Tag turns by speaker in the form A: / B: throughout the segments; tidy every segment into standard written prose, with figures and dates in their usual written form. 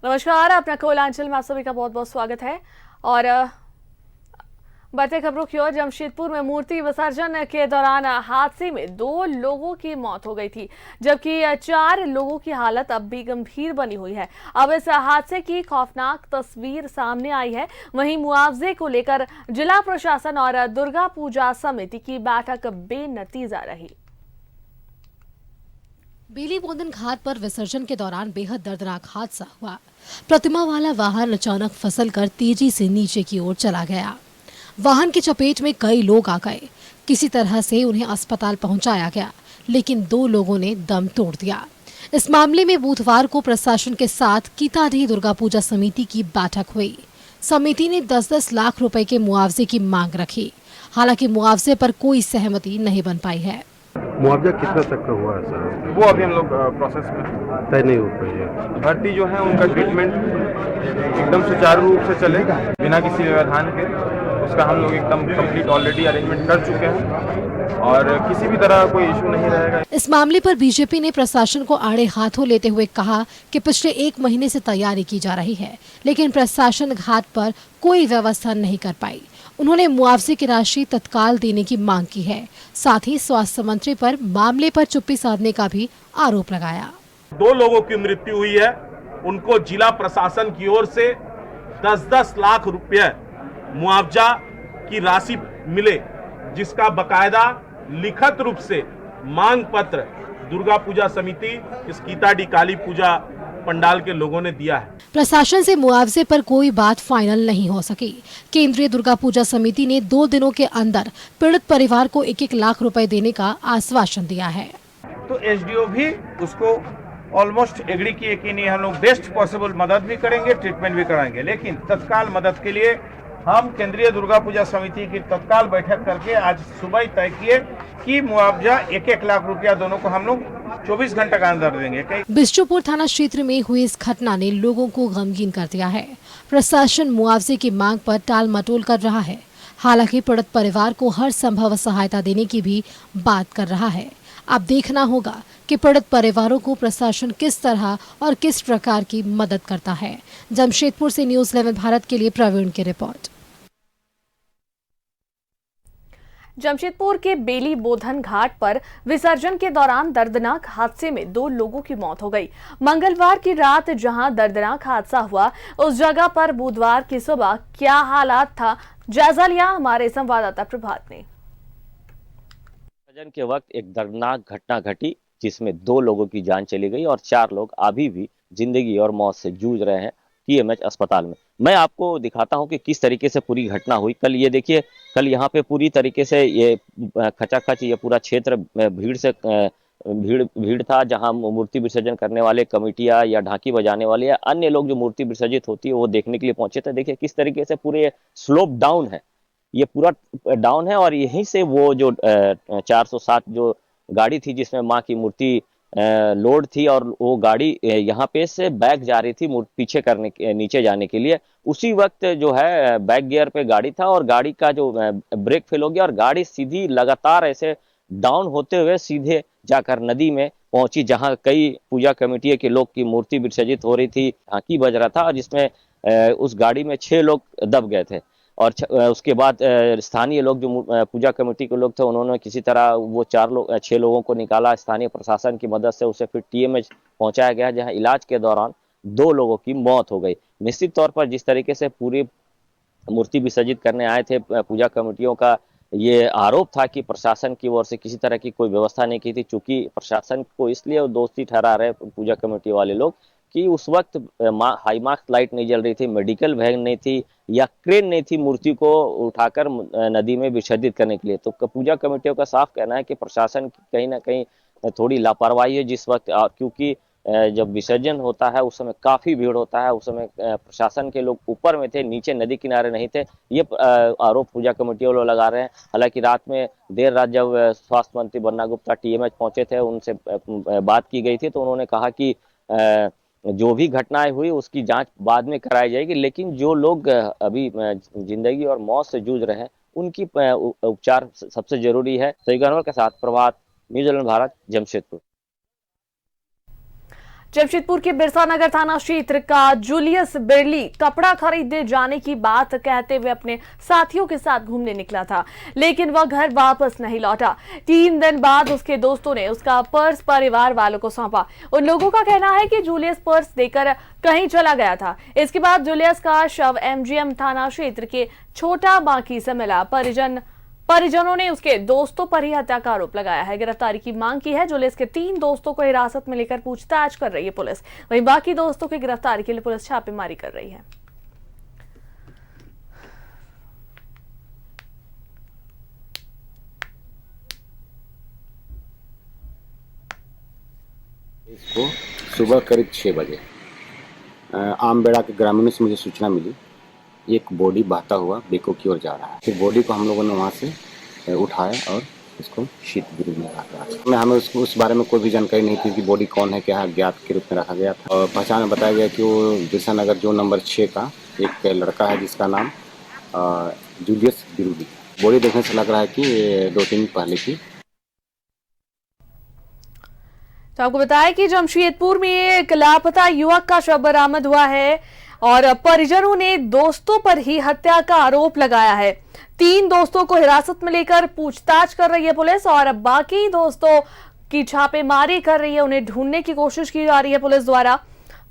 A: नमस्कार, अपना कोलांचल में आप सभी का बहुत बहुत स्वागत है। और बढ़ते खबरों की ओर, जमशेदपुर में मूर्ति विसर्जन के दौरान हादसे में 2 लोगों की मौत हो गई थी, जबकि 4 लोगों की हालत अब भी गंभीर बनी हुई है। अब इस हादसे की खौफनाक तस्वीर सामने आई है। वहीं मुआवजे को लेकर जिला प्रशासन और दुर्गा पूजा समिति की बैठक बेनतीजा रही।
B: बेली बोंदन घाट पर विसर्जन के दौरान बेहद दर्दनाक हादसा हुआ। प्रतिमा वाला वाहन अचानक फिसलकर तेजी से नीचे की ओर चला गया। वाहन की चपेट में कई लोग आ गए। किसी तरह से उन्हें अस्पताल पहुंचाया गया, लेकिन 2 लोगों ने दम तोड़ दिया। इस मामले में बुधवार को प्रशासन के साथ कीताडीह दुर्गा पूजा समिति की बैठक हुई। समिति ने 10-10 लाख रुपए के मुआवजे की मांग रखी। हालांकि मुआवजे पर कोई सहमति नहीं बन पाई है।
C: मुआवजा कितना तक का हुआ है सर?
D: वो अभी हम लोग प्रोसेस में
C: तय नहीं हो पाई है।
D: भर्ती जो है उनका ट्रीटमेंट एकदम सुचारू रूप से चले बिना किसी व्यवधान के, उसका हम लोग एकदम कंप्लीट ऑलरेडी अरेंजमेंट कर चुके हैं और किसी भी तरह कोई इशू नहीं रहेगा।
B: इस मामले पर बीजेपी ने प्रशासन को आड़े हाथों लेते हुए कहा कि पिछले 1 महीने से तैयारी की जा रही है, लेकिन प्रशासन घाट पर कोई व्यवस्था नहीं कर पाई। उन्होंने मुआवजे की राशि तत्काल देने की मांग की है। साथ ही स्वास्थ्य मंत्री पर मामले पर चुप्पी साधने का भी आरोप लगाया।
E: 2 लोगों की मृत्यु हुई है, उनको जिला प्रशासन की ओर से 10-10 लाख रुपए मुआवजा की राशि मिले, जिसका बकायदा लिखित रूप से मांग पत्र दुर्गा पूजा समिति, इस कीताडीह काली पूजा पंडाल के लोगों ने दिया है।
B: प्रशासन से मुआवजे पर कोई बात फाइनल नहीं हो सकी। केंद्रीय दुर्गा पूजा समिति ने 2 दिनों के अंदर पीड़ित परिवार को 1-1 लाख रुपए देने का आश्वासन दिया है।
F: तो एसडीओ भी उसको ऑलमोस्ट एग्री किए कि नहीं, हम लोग बेस्ट पॉसिबल मदद भी करेंगे, ट्रीटमेंट भी कराएंगे, लेकिन तत्काल मदद के लिए हम केंद्रीय दुर्गा पूजा समिति की तत्काल बैठक करके आज सुबह तय किए कि मुआवजा 1-1 लाख रुपया दोनों को हम लोग 24 घंटे का अंदर देंगे।
B: बिष्टुपुर थाना क्षेत्र में हुई इस घटना ने लोगों को गमगीन कर दिया है। प्रशासन मुआवजे की मांग पर टाल मटोल कर रहा है। हालांकि पीड़ित परिवार को हर संभव सहायता देने की भी बात कर रहा है। अब देखना होगा कि पीड़ित परिवारों को प्रशासन किस तरह और किस प्रकार की मदद करता है। जमशेदपुर से न्यूज़ 11 भारत के लिए प्रवीण की रिपोर्ट।
A: जमशेदपुर के बेली बोधन घाट पर विसर्जन के दौरान दर्दनाक हादसे में 2 लोगों की मौत हो गई। मंगलवार की रात जहां दर्दनाक हादसा हुआ, उस जगह पर बुधवार की सुबह क्या हालात था, जायजा लिया हमारे संवाददाता प्रभात ने।
G: विसर्जन के वक्त एक दर्दनाक घटना घटी, जिसमें 2 लोगों की जान चली गई और 4 लोग अभी भी जिंदगी और मौत से जूझ रहे हैं टीएमएच अस्पताल में। मैं आपको दिखाता हूं कि किस तरीके से पूरी घटना हुई। कल ये देखिए, कल यहाँ पे पूरी तरीके से ये खचाखच ये पूरा क्षेत्र भीड़ था, जहां मूर्ति विसर्जन करने वाले कमेटियां या ढाकी बजाने वाले या अन्य लोग जो मूर्ति विसर्जित होती है वो देखने के लिए पहुंचे थे। देखिए किस तरीके से पूरे स्लोप डाउन है, ये पूरा डाउन है और यहीं से वो जो 407 जो गाड़ी थी जिसमें माँ की मूर्ति लोड थी और वो गाड़ी यहाँ पे से बैक जा रही थी पीछे करने के नीचे जाने के लिए। उसी वक्त जो है बैक गियर पे गाड़ी था और गाड़ी का जो ब्रेक फेल हो गया और गाड़ी सीधी लगातार ऐसे डाउन होते हुए सीधे जाकर नदी में पहुंची, जहां कई पूजा कमेटी के लोग की मूर्ति विसर्जित हो रही थी, ढाकी बज रहा था और जिसमें उस गाड़ी में 6 लोग दब गए थे। और उसके बाद स्थानीय लोग जो पूजा कमेटी के लोग थे, उन्होंने किसी तरह वो 6 लोगों को निकाला। स्थानीय प्रशासन की मदद से उसे फिर टीएमएच पहुंचाया गया, जहां इलाज के दौरान 2 लोगों की मौत हो गई। निश्चित तौर पर जिस तरीके से पूरी मूर्ति विसर्जित करने आए थे पूजा कमेटियों का ये आरोप था कि प्रशासन की ओर से किसी तरह की कोई व्यवस्था नहीं की थी। चूंकि प्रशासन को इसलिए दोषी ठहरा रहे पूजा कमेटी वाले लोग कि उस वक्त हाई मार्क्स लाइट नहीं जल रही थी, मेडिकल वैन नहीं थी या क्रेन नहीं थी मूर्ति को उठाकर नदी में विसर्जित करने के लिए। तो पूजा कमेटियों का साफ कहना है कि प्रशासन की कहीं ना कहीं थोड़ी लापरवाही है जिस वक्त, क्योंकि जब विसर्जन होता है उस समय काफी भीड़ होता है, उस समय प्रशासन के लोग ऊपर में थे, नीचे नदी किनारे नहीं थे। ये आरोप पूजा कमेटी वाले लगा रहे हैं। हालांकि रात में देर रात जब स्वास्थ्य मंत्री बन्ना गुप्ता टीएमएच पहुंचे थे, उनसे बात की गई थी तो उन्होंने कहा कि जो भी घटनाएं हुई उसकी जांच बाद में कराई जाएगी, लेकिन जो लोग अभी जिंदगी और मौत से जूझ रहे हैं उनकी उपचार सबसे जरूरी है। सही के साथ प्रभात, न्यूज़ 11 भारत, जमशेदपुर।
A: जमशेदपुर के बिरसा नगर थाना क्षेत्र का जूलियस बिरली कपड़ा खरीदने जाने की बात कहते हुए अपने साथियों के साथ घूमने निकला था, लेकिन वह घर वापस नहीं लौटा। 3 दिन बाद उसके दोस्तों ने उसका पर्स परिवार वालों को सौंपा। उन लोगों का कहना है कि जूलियस पर्स देकर कहीं चला गया था। इसके बाद जूलियस का शव एमजीएम थाना क्षेत्र के छोटा बांकी से मिला। परिजनों ने उसके दोस्तों पर ही हत्या का आरोप लगाया है। गिरफ्तारी की मांग की है। जूलियस के 3 दोस्तों को हिरासत में लेकर पूछताछ कर रही है पुलिस। वहीं बाकी दोस्तों की गिरफ्तारी के लिए पुलिस छापेमारी कर रही है।
H: इसको सुबह करीब 6 बजे आमबेड़ा के ग्रामीणों से मुझे सूचना मिली, एक बॉडी बहता हुआ बेको की ओर जा रहा है। फिर बॉडी को हम लोगों ने वहाँ से उठाया और इसको शीतगृह में रखा। हमें उस बारे में कोई भी जानकारी नहीं थी कि बॉडी कौन है, क्या है, ज्ञात के रूप में रखा गया था। और पहचान में बताया गया कि वो बिरसा नगर जो नंबर 6 का एक लड़का है जिसका नाम जूलियस बिरुली। बॉडी देखने से लग रहा है कि 2 दिन पहले की।
A: तो आपको बताया कि जमशेदपुर में एक लापता युवक का शव बरामद हुआ है और परिजनों ने दोस्तों पर ही हत्या का आरोप लगाया है। 3 दोस्तों को हिरासत में लेकर पूछताछ कर रही है पुलिस और बाकी दोस्तों की छापेमारी कर रही है। उन्हें ढूंढने की कोशिश की जा रही है पुलिस द्वारा।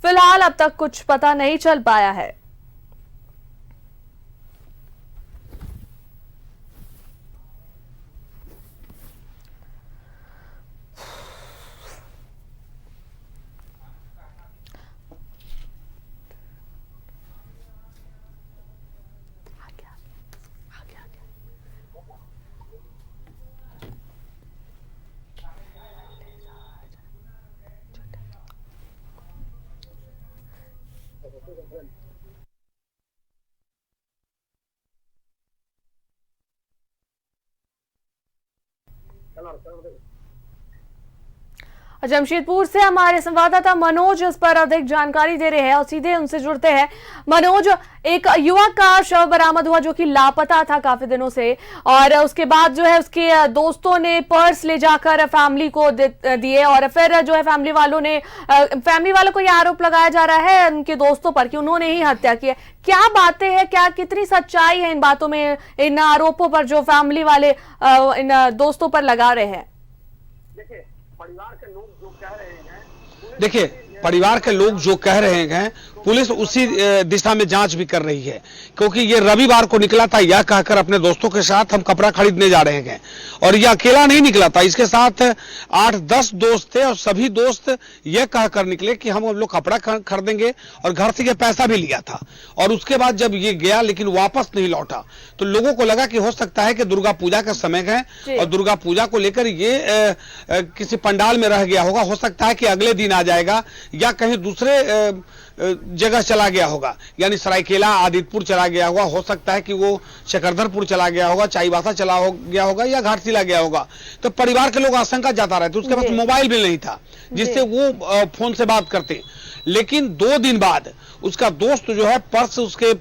A: फिलहाल अब तक कुछ पता नहीं चल पाया है। जमशेदपुर से हमारे संवाददाता मनोज इस पर अधिक जानकारी दे रहे हैं और सीधे उनसे जुड़ते हैं। मनोज, एक युवक का शव बरामद हुआ जो कि लापता था काफी दिनों से, और उसके बाद जो है उसके दोस्तों ने पर्स ले जाकर फैमिली को दिए और फिर जो है फैमिली वालों को यह आरोप लगाया जा रहा है उनके दोस्तों पर कि उन्होंने ही हत्या की है। क्या बातें हैं, क्या कितनी सच्चाई है इन बातों में, इन आरोपों पर जो फैमिली वाले इन दोस्तों पर लगा रहे हैं?
I: देखिए, परिवार के लोग जो कह रहे हैं पुलिस उसी दिशा में जांच भी कर रही है, क्योंकि ये रविवार को निकला था यह कहकर अपने दोस्तों के साथ हम कपड़ा खरीदने जा रहे हैं, और ये अकेला नहीं निकला था, इसके साथ 8-10 दोस्त थे और सभी दोस्त ये कहकर निकले कि हम लोग कपड़ा खरीदेंगे, और घर से ये पैसा भी लिया था। और उसके बाद जब ये गया लेकिन वापस नहीं लौटा, तो लोगों को लगा कि हो सकता है कि दुर्गा पूजा का समय है और दुर्गा पूजा को लेकर ये किसी पंडाल में रह गया होगा। हो सकता है कि अगले दिन आ जाएगा या कहीं दूसरे जगह चला गया होगा, यानी सरायकेला, आदितपुर चला गया होगा। हो सकता है कि वो शकरधरपुर चला गया होगा, चाईबासा चला गया होगा या घाटशिला गया होगा। तो परिवार के लोग आशंका जाता रहे थे। उसके पास मोबाइल भी नहीं था जिससे वो फोन से बात करते। लेकिन 2 दिन बाद उसका दोस्त जो है पर्स उसके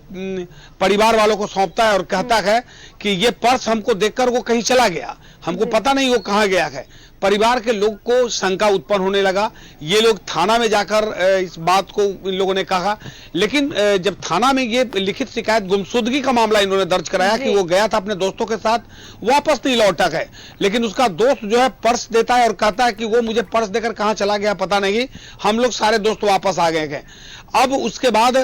I: परिवार वालों को सौंपता है और कहता है कि ये पर्स हमको देखकर वो कहीं चला गया, हमको पता नहीं वो कहाँ गया है। परिवार के लोग को शंका उत्पन्न होने लगा। ये लोग थाना में जाकर इस बात को इन लोगों ने कहा, लेकिन जब थाना में ये लिखित शिकायत गुमशुदगी का मामला इन्होंने दर्ज कराया कि वो गया था अपने दोस्तों के साथ, वापस नहीं लौटा है। लेकिन उसका दोस्त जो है पर्स देता है और कहता है कि वो मुझे पर्स देकर कहाँ चला गया पता नहीं, हम लोग सारे दोस्त वापस आ गए हैं। अब उसके बाद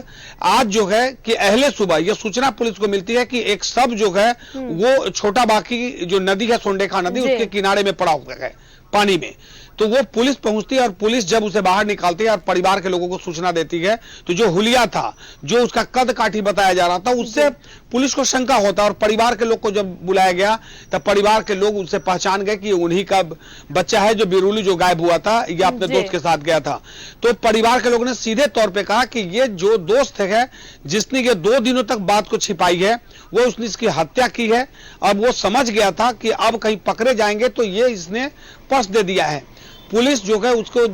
I: आज जो है कि अहले सुबह यह सूचना पुलिस को मिलती है कि एक शव जो है वो छोटा बाकी जो नदी है, सोंडेखा नदी, उसके किनारे में पड़ा हुआ है पानी में। तो वो पुलिस पहुंचती है और पुलिस जब उसे बाहर निकालती है और परिवार के लोगों को सूचना देती है, तो जो हुलिया था, जो उसका कद काठी बताया जा रहा था, उससे पुलिस को शंका होता है। और परिवार के लोग को जब बुलाया गया तब परिवार के लोग उससे पहचान गए कि उन्हीं का बच्चा है जो बिरुली जो गायब हुआ था, या अपने दोस्त के साथ गया था। तो परिवार के लोगों ने सीधे तौर पर कहा कि ये जो दोस्त है जिसने ये 2 दिनों तक बात को छिपाई है, वो उसने इसकी हत्या की है। अब वो समझ गया था कि अब कहीं पकड़े जाएंगे तो ये इसने पर्स दे दिया है। पुलिस जो है उसको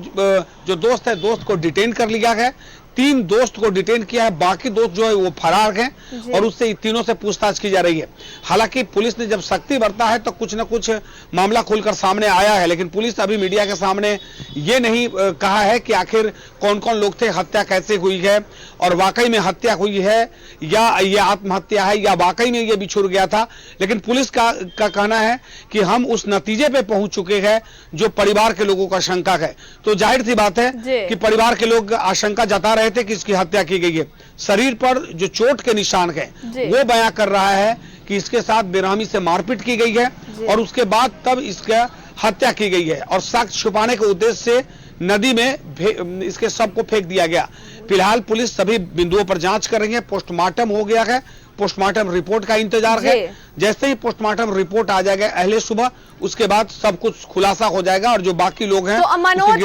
I: जो दोस्त है, दोस्त को डिटेन कर लिया है। 3 दोस्त को डिटेन किया है, बाकी दोस्त जो है वो फरार हैं और उससे तीनों से पूछताछ की जा रही है। हालांकि पुलिस ने जब सख्ती बरता है तो कुछ न कुछ मामला खुलकर सामने आया है, लेकिन पुलिस अभी मीडिया के सामने ये नहीं कहा है कि आखिर कौन कौन लोग थे, हत्या कैसे हुई है और वाकई में हत्या हुई है या ये आत्महत्या है या वाकई में ये बिछुड़ गया था। लेकिन पुलिस का कहना है कि हम उस नतीजे पे पहुंच चुके हैं जो परिवार के लोगों का शंका है। तो जाहिर सी बात है कि परिवार के लोग आशंका जता रहे थे कि इसकी हत्या की गई है। शरीर पर जो चोट के निशान है वो बयां कर रहा है कि इसके साथ बेरहमी से मारपीट की गई है और उसके बाद तब इसका हत्या की गई है और साक्ष्य छुपाने के उद्देश्य से नदी में इसके शव को फेंक दिया गया। फिलहाल पुलिस सभी बिंदुओं पर जांच कर रही है। पोस्टमार्टम हो गया है, पोस्टमार्टम रिपोर्ट का इंतजार है। जैसे ही पोस्टमार्टम रिपोर्ट आ जाएगा अगले सुबह, उसके बाद सब कुछ खुलासा हो जाएगा और जो बाकी लोग हैं
A: तो मनोज,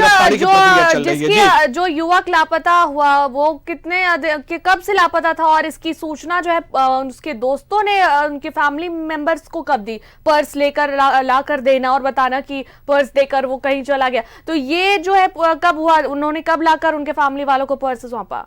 A: जो युवक लापता हुआ वो कब से लापता था और इसकी सूचना जो है उसके दोस्तों ने उनके फैमिली मेंबर्स को कब दी? पर्स लेकर ला कर देना और बताना कि पर्स देकर वो कहीं चला गया, तो ये जो है कब हुआ? उन्होंने कब लाकर उनके फैमिली वालों को पर्स सौंपा?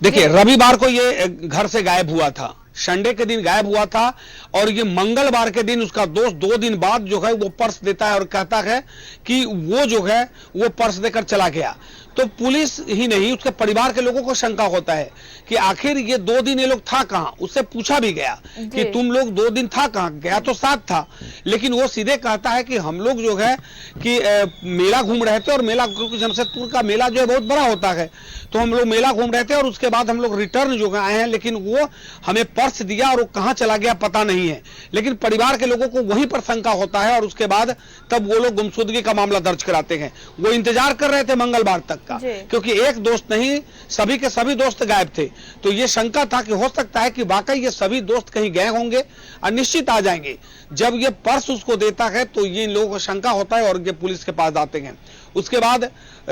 I: देखिए, रविवार को ये घर से गायब हुआ था, संडे के दिन गायब हुआ था और ये मंगलवार के दिन उसका दोस्त 2 दिन बाद जो है वो पर्स देता है और कहता है कि वो जो है वो पर्स देकर चला गया। तो पुलिस ही नहीं उसके परिवार के लोगों को शंका होता है कि आखिर ये 2 दिन ये लोग था कहां। उससे पूछा भी गया कि तुम लोग 2 दिन था कहां? गया तो साथ था, लेकिन वो सीधे कहता है कि हम लोग जो है कि मेला घूम रहे थे और मेला, क्योंकि जमशेदपुर का मेला जो है बहुत बड़ा होता है, तो हम लोग मेला घूम रहे थे और उसके बाद हम लोग रिटर्न जो आए हैं, लेकिन वो हमें पर्स दिया और वो कहां चला गया पता नहीं है। लेकिन परिवार के लोगों को वहीं पर शंका होता है और उसके बाद तब वो लोग गुमशुदगी का मामला दर्ज कराते हैं। वो इंतजार कर रहे थे मंगलवार तक का, क्योंकि एक दोस्त नहीं सभी के सभी दोस्त गायब थे। तो ये शंका था कि हो सकता है कि वाकई ये सभी दोस्त कहीं गए होंगे और निश्चित आ जाएंगे। जब ये पर्स उसको देता है तो ये इन लोगों को शंका होता है और ये पुलिस के पास आते हैं। उसके बाद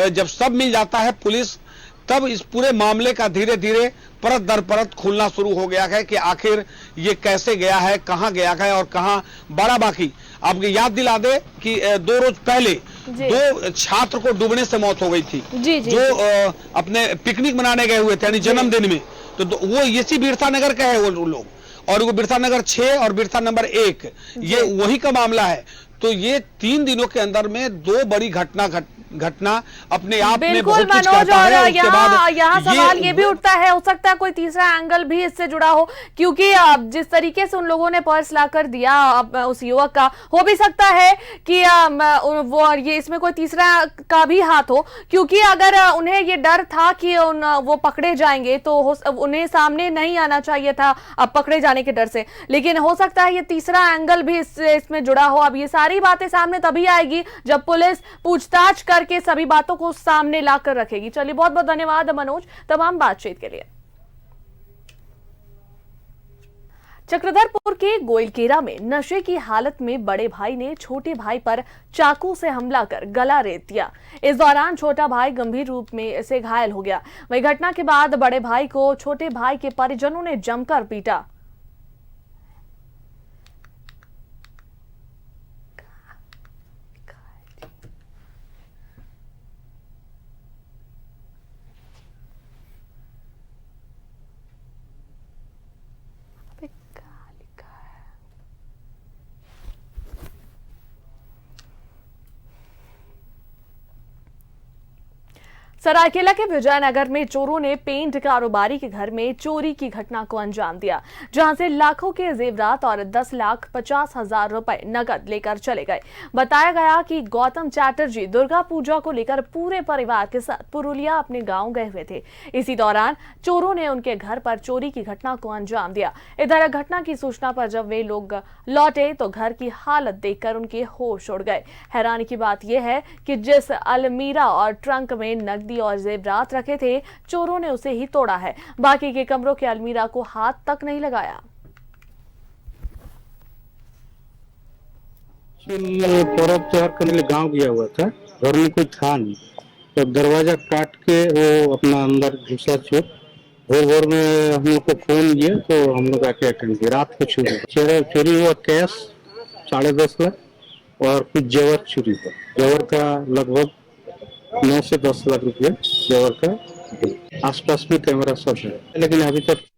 I: जब सब मिल जाता है पुलिस, तब इस पूरे मामले का धीरे धीरे परत दर परत खुलना शुरू हो गया है कि आखिर ये कैसे गया है, कहां गया है और कहां बड़ा। बाकी आपको याद दिला दे कि 2 रोज पहले 2 छात्र को डूबने से मौत हो गई थी, जो अपने पिकनिक मनाने गए हुए थे यानी जन्मदिन में। तो वो इसी बिरसा नगर का है वो लोग, और वो बिरसा नगर 6 और बिरसा नंबर 1 ये वही का मामला है। तो ये 3 दिनों के अंदर में 2 बड़ी घटना अपने आप में बहुत कुछ कहता है। उसके बाद
A: यहाँ सवाल ये भी उठता है, हो सकता है कोई तीसरा एंगल भी इससे जुड़ा हो, क्योंकि जिस तरीके से उन लोगों ने पर्स लाकर दिया उस युवक का, हो भी सकता है कि वो ये इसमें कोई तीसरा का भी हाथ हो, क्योंकि अगर उन्हें ये डर था कि वो पकड़े जाएंगे तो उन्हें सामने नहीं आना चाहिए था अब पकड़े जाने के डर से। लेकिन हो सकता है ये तीसरा एंगल भी इसमें जुड़ा हो। अब ये सारी बातें सामने तभी आएगी जब पुलिस पूछताछ करके सभी बातों को सामने लाकर रखेगी। चलिए, बहुत बहुत धन्यवाद मनोज तमाम बातचीत के लिए। चक्रधरपुर के गोइलकेरा में नशे की हालत में बड़े भाई ने छोटे भाई पर चाकू से हमला कर गला रेत दिया। इस दौरान छोटा भाई गंभीर रूप में से घायल हो गया। वहीं घटना के बाद बड़े भाई को छोटे भाई के परिजनों ने जमकर पीटा। सरायकेला के विजयनगर में चोरों ने पेंट कारोबारी के घर में चोरी की घटना को अंजाम दिया, जहां से लाखों के जेवरात और 10,50,000 रुपए नकद लेकर चले गए। बताया गया कि गौतम चैटर्जी दुर्गा पूजा को लेकर पूरे परिवार के साथ पुरुलिया अपने गांव गए हुए थे। इसी दौरान चोरों ने उनके घर पर चोरी की घटना को अंजाम दिया। इधर घटना की सूचना पर जब वे लोग लौटे तो घर की हालत देखकर उनके होश उड़ गए। हैरानी की बात यह है कि जिस अलमीरा और ट्रंक में नकदी और जेवरात रखे थे, चोरों ने उसे ही तोड़ा है। बाकी के कमरों के अलमीरा को हाथ तक नहीं लगाया।
J: पर्व त्योहार करने के लिए गाँव गया हुआ था, घर में कोई था नहीं, तो दरवाजा काट के वो अपना अंदर घुसा चोर। भोर में हम लोग को फोन किया तो हम लोग आके अटेंड किया। रात को चोरी हुआ कैश 10.5 लाख और कुछ जेवर चोरी हुआ। जेवर का लगभग 9 से 10 लाख रुपया व्यवहार का। आसपास में कैमरा सब है, लेकिन अभी तक।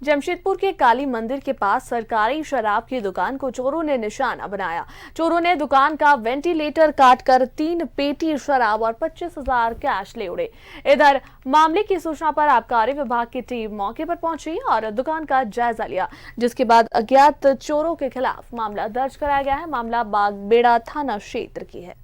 A: जमशेदपुर के काली मंदिर के पास सरकारी शराब की दुकान को चोरों ने निशाना बनाया। चोरों ने दुकान का वेंटिलेटर काटकर 3 पेटी शराब और 25,000 कैश ले उड़े। इधर मामले की सूचना पर आबकारी विभाग की टीम मौके पर पहुंची और दुकान का जायजा लिया, जिसके बाद अज्ञात चोरों के खिलाफ मामला दर्ज कराया गया है। मामला बागबेड़ा थाना क्षेत्र की है।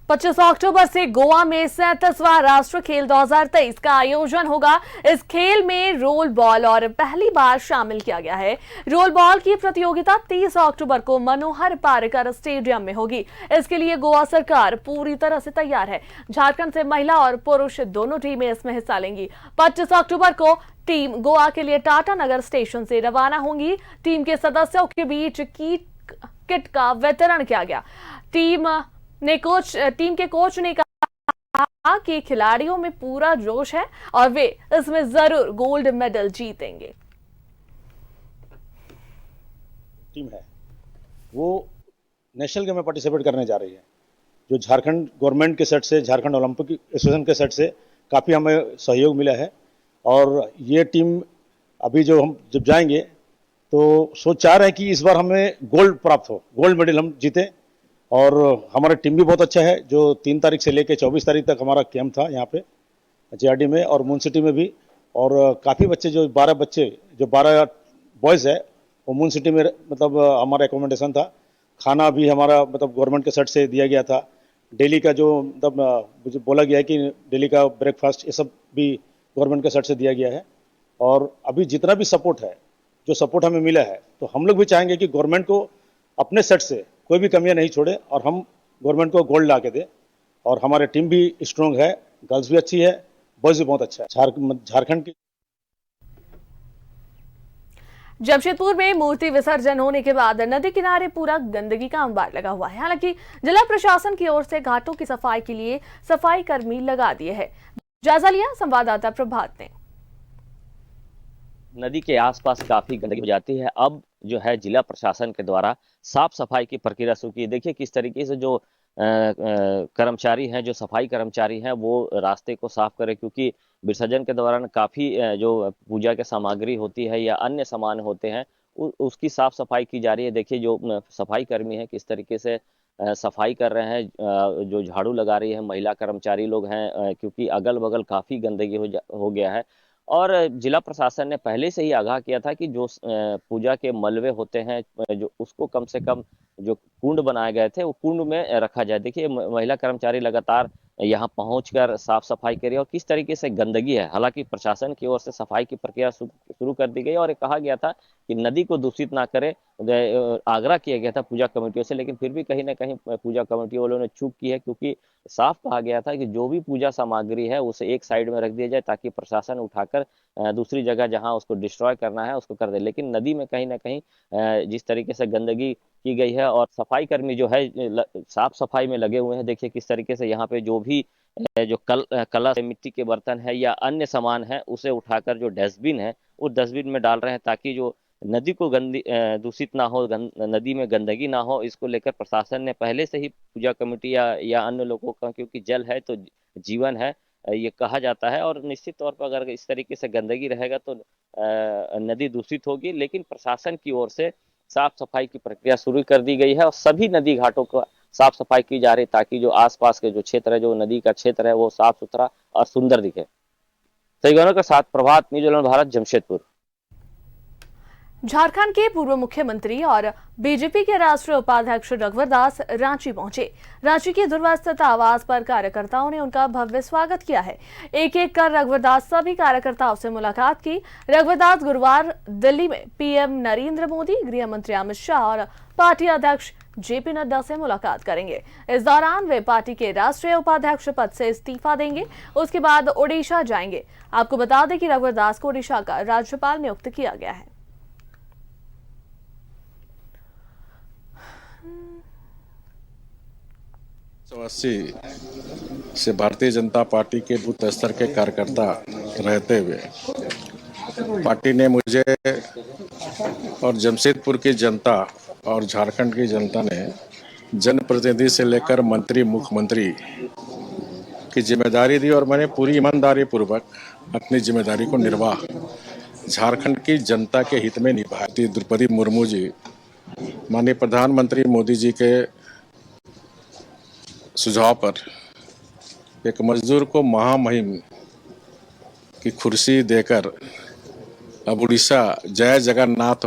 A: 25 अक्टूबर से गोवा में 37वां राष्ट्रीय खेल 2023 का आयोजन होगा। इस खेल में रोल बॉल और पहली बार शामिल किया गया है। रोल बॉल की प्रतियोगिता 30 अक्टूबर को मनोहर पार्कर स्टेडियम में होगी। इसके लिए गोवा सरकार पूरी तरह से तैयार है। झारखंड से महिला और पुरुष दोनों टीमें इसमें हिस्सा लेंगी। 25 अक्टूबर को टीम गोवा के लिए टाटा नगर स्टेशन से रवाना होंगी। टीम के सदस्यों के बीच किट का वितरण किया गया। टीम के कोच ने कहा कि खिलाड़ियों में पूरा जोश है और वे इसमें जरूर गोल्ड मेडल जीतेंगे।
K: टीम है वो नेशनल गेम में पार्टिसिपेट करने जा रही है। जो झारखंड गवर्नमेंट के सेट से, झारखंड ओलंपिक एसोसिएशन के सेट से काफ़ी हमें सहयोग मिला है। और ये टीम अभी जो हम जब जाएंगे तो चाह रहे हैं कि इस बार हमें गोल्ड प्राप्त हो, गोल्ड मेडल हम जीते। और हमारा टीम भी बहुत अच्छा है। जो 3 तारीख से लेकर 24 तारीख तक हमारा कैंप था यहाँ पे JRD में और मून सिटी में भी। और काफ़ी बच्चे जो 12 बॉयज़ है वो मून सिटी में मतलब हमारा एकोमोडेशन था। खाना भी हमारा मतलब गवर्नमेंट के सेट से दिया गया था। डेली का जो मतलब मुझे बोला गया है कि डेली का ब्रेकफास्ट ये सब भी गवर्नमेंट के सेट से दिया गया है। और अभी जितना भी सपोर्ट है, जो सपोर्ट हमें मिला है, तो हम लोग भी चाहेंगे कि गवर्नमेंट को अपने सेट से कोई भी कमियां नहीं छोड़े और हम गवर्नमेंट को गोल्ड ला के दे। और हमारे टीम भी स्ट्रांग है, गर्ल्स भी अच्छी है, बॉयज भी बहुत अच्छा है। झारखंड की
A: जमशेदपुर में मूर्ति विसर्जन होने के बाद नदी किनारे पूरा गंदगी का अंबार लगा हुआ है। हालांकि जिला प्रशासन की ओर से घाटों की सफाई के लिए सफाई कर्मी लगा दिए हैं। जायजा लिया संवाददाता प्रभात ने।
G: नदी के आसपास काफी गंदगी हो जाती है। अब जो है जिला प्रशासन के द्वारा साफ सफाई की प्रक्रिया शुरू की। देखिए किस तरीके से जो कर्मचारी हैं, जो सफाई कर्मचारी हैं, वो रास्ते को साफ करें, क्योंकि विसर्जन के दौरान काफी जो पूजा के सामग्री होती है या अन्य सामान होते हैं उसकी साफ सफाई की जा रही है। देखिए जो सफाई कर्मी है किस तरीके से सफाई कर रहे हैं, जो झाड़ू लगा रही है महिला कर्मचारी लोग हैं, क्योंकि अगल बगल काफी गंदगी हो गया है। और जिला प्रशासन ने पहले से ही आगाह किया था कि जो पूजा के मलबे होते हैं जो उसको कम से कम जो कुंड बनाए गए थे वो कुंड में रखा जाए। देखिए महिला कर्मचारी लगातार यहाँ पहुंचकर साफ सफाई करी और किस तरीके से गंदगी है। हालांकि प्रशासन की ओर से सफाई की प्रक्रिया शुरू कर दी गई और कहा गया था कि नदी को दूषित ना करे, आग्रह किया गया था पूजा कमेटियों से, लेकिन फिर भी कहीं ना कहीं पूजा कमेटी वालों ने चूक की है, क्योंकि साफ कहा गया था कि जो भी पूजा सामग्री है उसे एक साइड में रख दिया जाए ताकि प्रशासन उठाकर दूसरी जगह जहां उसको डिस्ट्रॉय करना है उसको कर दे। लेकिन नदी में कहीं ना कहीं जिस तरीके से गंदगी की गई है और सफाई कर्मी जो है साफ सफाई में लगे हुए हैं। देखिए किस तरीके से यहाँ पे जो भी जो कलश मिट्टी के बर्तन है या अन्य सामान है उसे उठाकर जो डस्टबिन है उस डस्टबिन में डाल रहे हैं ताकि जो नदी को दूषित ना हो, नदी में गंदगी ना हो। इसको लेकर प्रशासन ने पहले से ही पूजा कमेटी या अन्य लोगों का, क्योंकि जल है तो जीवन है ये कहा जाता है, और निश्चित तौर पर अगर इस तरीके से गंदगी रहेगा तो नदी दूषित होगी। लेकिन प्रशासन की ओर से साफ सफाई की प्रक्रिया शुरू कर दी गई है और सभी नदी घाटों का साफ सफाई की जा रही ताकि जो आसपास के जो क्षेत्र है, जो नदी का क्षेत्र है, वो साफ सुथरा और सुंदर दिखे। सही के साथ प्रभात, न्यूज़ भारत, जमशेदपुर।
A: झारखंड के पूर्व मुख्यमंत्री और बीजेपी के राष्ट्रीय उपाध्यक्ष रघुवर दास रांची पहुंचे। रांची के दुर्वा स्थित आवास पर कार्यकर्ताओं ने उनका भव्य स्वागत किया है। एक एक कर रघुवर दास सभी कार्यकर्ताओं से मुलाकात की। रघुवर दास गुरुवार दिल्ली में पीएम नरेंद्र मोदी, गृह मंत्री अमित शाह और पार्टी अध्यक्ष जेपी नड्डा से मुलाकात करेंगे। इस दौरान वे पार्टी के राष्ट्रीय उपाध्यक्ष पद से इस्तीफा देंगे। उसके बाद ओडिशा जाएंगे। आपको बता दें कि रघुवर दास को ओडिशा का राज्यपाल नियुक्त किया गया है।
L: से भारतीय जनता पार्टी के बूथ स्तर के कार्यकर्ता रहते हुए पार्टी ने मुझे और जमशेदपुर की जनता और झारखंड की जनता ने जनप्रतिनिधि से लेकर मंत्री मुख्यमंत्री की जिम्मेदारी दी और मैंने पूरी ईमानदारी पूर्वक अपनी जिम्मेदारी को निर्वाह झारखंड की जनता के हित में निभाया। द्रौपदी मुर्मू जी माननीय प्रधानमंत्री मोदी जी के सुझाव पर एक मजदूर को महामहिम की कुर्सी देकर अब उड़ीसा जय जगन्नाथ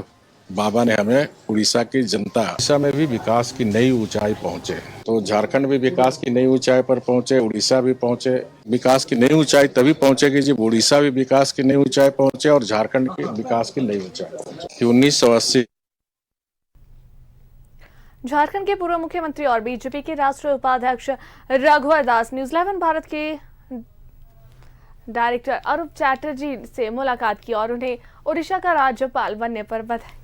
L: बाबा ने हमें उड़ीसा की जनता उड़ीसा में भी विकास की नई ऊंचाई पहुंचे, तो झारखंड भी विकास की नई ऊंचाई पर पहुंचे, उड़ीसा भी पहुंचे। विकास की नई ऊंचाई तभी पहुंचेगी जब उड़ीसा भी विकास की नई ऊंचाई पहुंचे और झारखंड की विकास की नई ऊंचाई पहुंचे। 1980
A: झारखंड के पूर्व मुख्यमंत्री और बीजेपी के राष्ट्रीय उपाध्यक्ष रघुवर दास न्यूज़ 11 भारत के डायरेक्टर अरूप चैटर्जी से मुलाकात की और उन्हें ओडिशा का राज्यपाल बनने पर बधाई।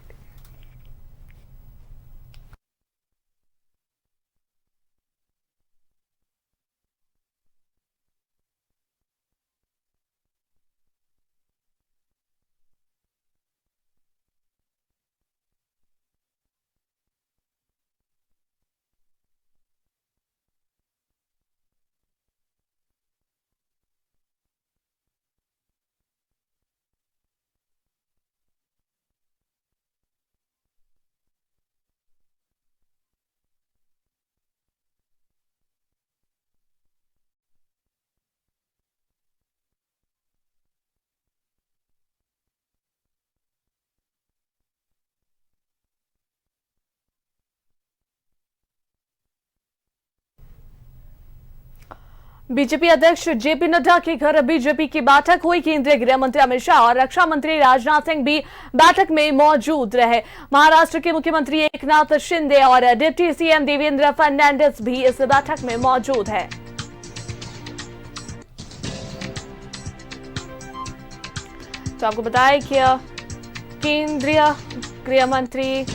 A: बीजेपी अध्यक्ष जेपी नड्डा के घर बीजेपी की बैठक हुई। केंद्रीय गृह मंत्री अमित शाह और रक्षा मंत्री राजनाथ सिंह भी बैठक में मौजूद रहे। महाराष्ट्र के मुख्यमंत्री एकनाथ शिंदे और डिप्टी सीएम देवेंद्र फडणवीस भी इस बैठक में मौजूद है। तो आपको बताएं कि केंद्रीय गृह मंत्री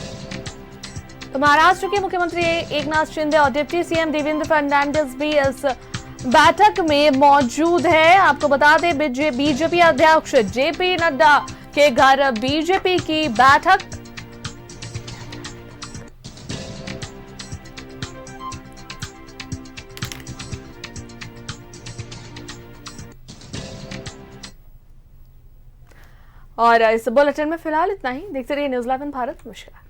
A: महाराष्ट्र के मुख्यमंत्री एकनाथ शिंदे और डिप्टी सीएम देवेंद्र फडणवीस भी इस बैठक में मौजूद है। आपको बता दें बीजेपी अध्यक्ष जेपी नड्डा के घर बीजेपी की बैठक। और इस बुलेटिन में फिलहाल इतना ही। देखते रहिए न्यूज़ 11 भारत। नमस्कार।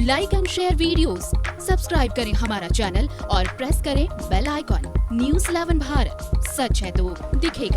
M: Like and share videos, subscribe करें हमारा चैनल और प्रेस करें बेल आइकॉन। न्यूज़ 11 भारत, सच है तो दिखेगा।